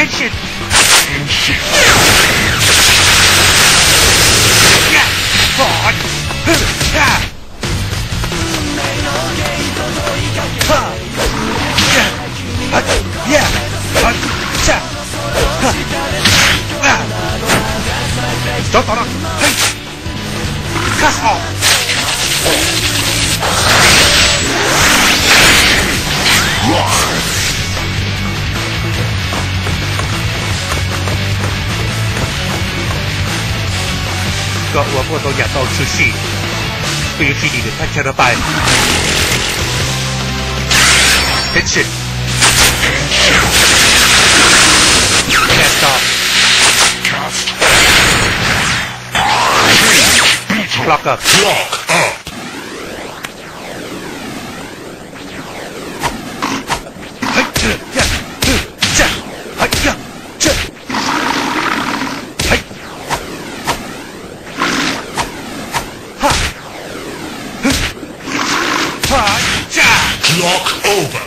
Henshin! Có ủa của tôi nhà tàu sushi Vì khi đi được thanh tra bài Henshin Cast off Block up Block over.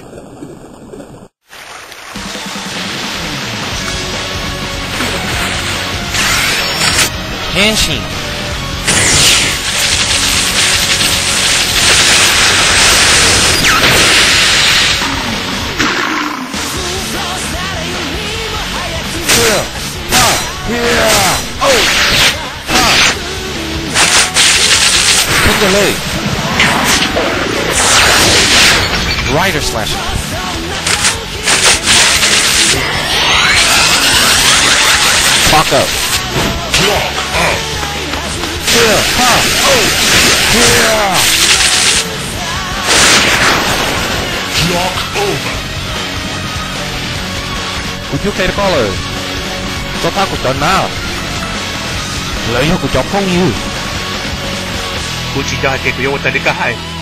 Henshin. Rider slash. Clock up. Block up. Block over. Cú trước đây có lời. Có ta của trận nào? Lợi cho của chọc không nhiều. Cú chỉ cho hai tiền của yêu ta đi cả hai